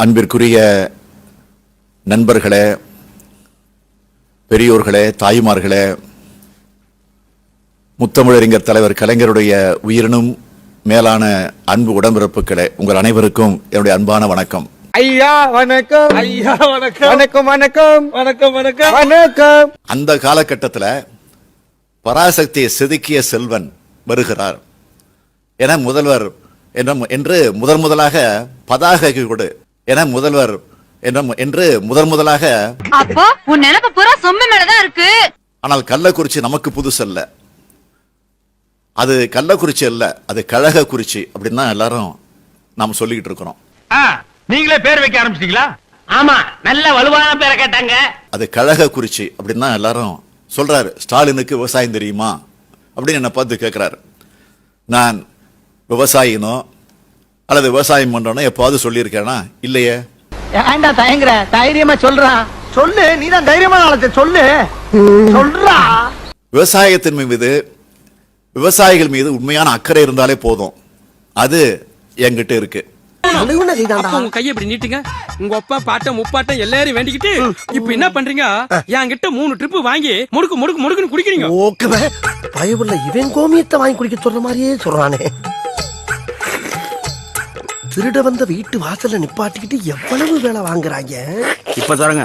அன்பிற்குரிய நண்பர்களே, பெரியோர்களே, தாய்மார்களே, முத்தமிழறிஞர் தலைவர் கலைஞருடைய உயிரினும் மேலான அன்பு உடன்பிறப்புகளே, உங்கள் அனைவருக்கும் என்னுடைய அன்பான வணக்கம். ஐயா வணக்கம். ஐயா வணக்கம். வணக்கம் வணக்கம் வணக்கம் வணக்கம் வணக்கம். அந்த காலகட்டத்தில் பராசக்தியை செதுக்கிய செல்வன் வருகிறார் என முதல்வர் என்று முதலாக பதாகை கொடு என முதல்வர் என்று முதலாக. அப்போ உன் நினைப்பு பூரா சொம்பு மேலதான் இருக்கு. ஆனால் கள்ளக்குறிச்சி நமக்கு புதுசல்ல. அது கள்ளக்குறிச்சி அல்ல, அது கழகக்குறிச்சி அப்படின்னு தான் எல்லாரும் நாம் சொல்லிக்கிட்டு இருக்கிறோம். நீங்களே பேர் வைக்க ஆரம்பிச்சிட்டீங்களா? ஆமா, நல்ல வலுவான பேரை கேட்டாங்க. அது கழகக்குறிச்சி அப்படின்னு தான் எல்லாரும் சொல்றாரு. ஸ்டாலினுக்கு விவசாயம் தெரியுமா அப்படின்னு என்ன பார்த்து கேட்கிறாரு. நான் விவசாயினோ அல்லது விவசாயம் பண்றனோ எப்பாவது சொல்லியிருக்கேனா? இல்லையே. ஏண்டா தயங்குற? தைரியமா சொல்றான். சொல்லு, நீதான் தைரியமான ஆளத்தை சொல்லு. சொல்றா. விவசாயத்தின் மீது, விவசாயிகள் மீது உண்மையான அக்கறை இருந்தாலே போதும். அது என்கிட்ட இருக்கு. உங்க கையை இப்படி நீட்டுங்க. உங்க அப்பா பாட்டம் முப்பாட்டம் எல்லாரும் வேண்டிக்கிட்டு இப்ப என்ன பண்றீங்க? என்கிட்ட 3 ட்ரிப் வாங்கி முடுக்கு முடுக்கு முடுக்குன்னு குடிக்கிறீங்க. ஓகே, பயவுள்ள இவன் கோமியத்தை வாங்கி குடிக்க சொல்ற மாதிரியே சொல்றானே. திருட வந்த வீட்டு வாசல்ல நிப்பாட்டிக்கிட்டு எவ்வளவு வேலை வாங்குறாங்க. இப்ப தரங்க.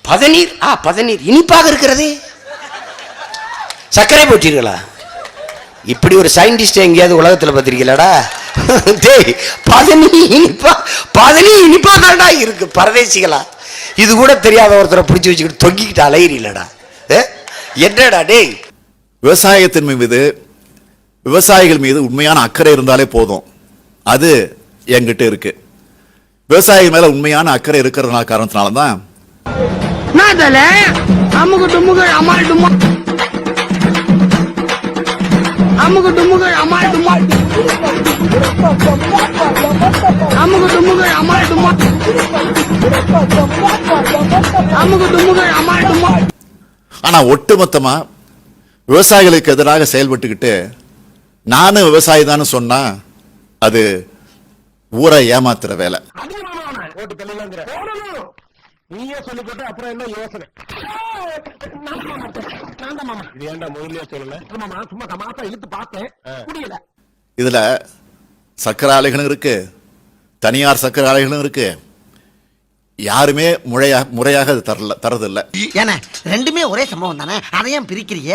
பதநீர் பதநீர் இனிப்பாக இருக்கிறதே. சர்க்கரை போட்டீர்களா? இப்படி ஒரு சயின்டிஸ்ட் எங்கேயாவது உலகத்துல பார்த்திருக்கீங்களாடா? டேய், பதநீர் இனிப்பா தான்டா இருக்கு. பரதேசிகளா, இது கூட தெரியாத ஒருத்தரை பிடிச்சி வச்சுக்கிட்டு தொங்கிக்கிட்டு அலையிறீங்களடா. என்னடா டேய்? விவசாயத்தின் மீது, விவசாயிகள் மீது உண்மையான அக்கறை இருந்தாலே போதும். அது என்கிட்ட இருக்கு. விவசாயிகள் மேல உண்மையான அக்கறை இருக்கிறதுனால காரணத்தினாலதான் ஆனா ஒட்டுமொத்தமா விவசாயிகளுக்கு எதிராக செயல்பட்டுக்கிட்டு நானும் விவசாயி தான் சொன்னா அது ஊரை ஏமாத்துற வேலை. நீயே சொல்லி போட்டு அப்புறம் என்ன யோசனை? சும்மா தமாசா இழுத்து பார்த்தேன், புரியல. இதுல சக்கர ஆலைகளும் இருக்கு, தனியார் சக்கர ஆலைகளும் இருக்கு. யாருமே முறையாக தரதில்லை. ஏன்னா ரெண்டுமே ஒரே சம்பவம் தானே, அதையும் பிரிக்கிறீங்க.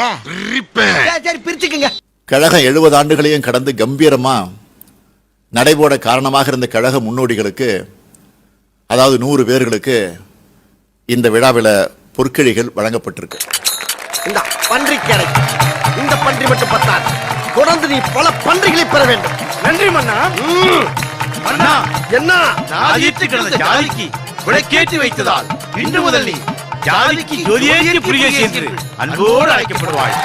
சரி, பிரிச்சுக்குங்க. கழகம் 70 ஆண்டுகளையும் கடந்து கம்பீரமா நடைபோட காரணமாக இருந்த கழக முன்னோடிகளுக்கு, அதாவது 100 பேர்களுக்கு இந்த விழாவில் பொற்கிழிகள் வழங்கப்பட்டிருக்கு. இந்த பன்றிக்கடை, இந்த பன்றி மட்டும் பத்தாது, தொடர்ந்து நீ பல பன்றிகளை பெற வேண்டும். நன்றி மன்னா. அண்ணா, என்ன ஜாதித்து கிடந்த ஜாதிக்கு விளக்கேற்றி வைத்ததால் இன்று முதல் நீ ஜாதிக்கு ஜோதியேற்றி புரிய சென்று அன்போடு அழைக்கப்படுவாய்.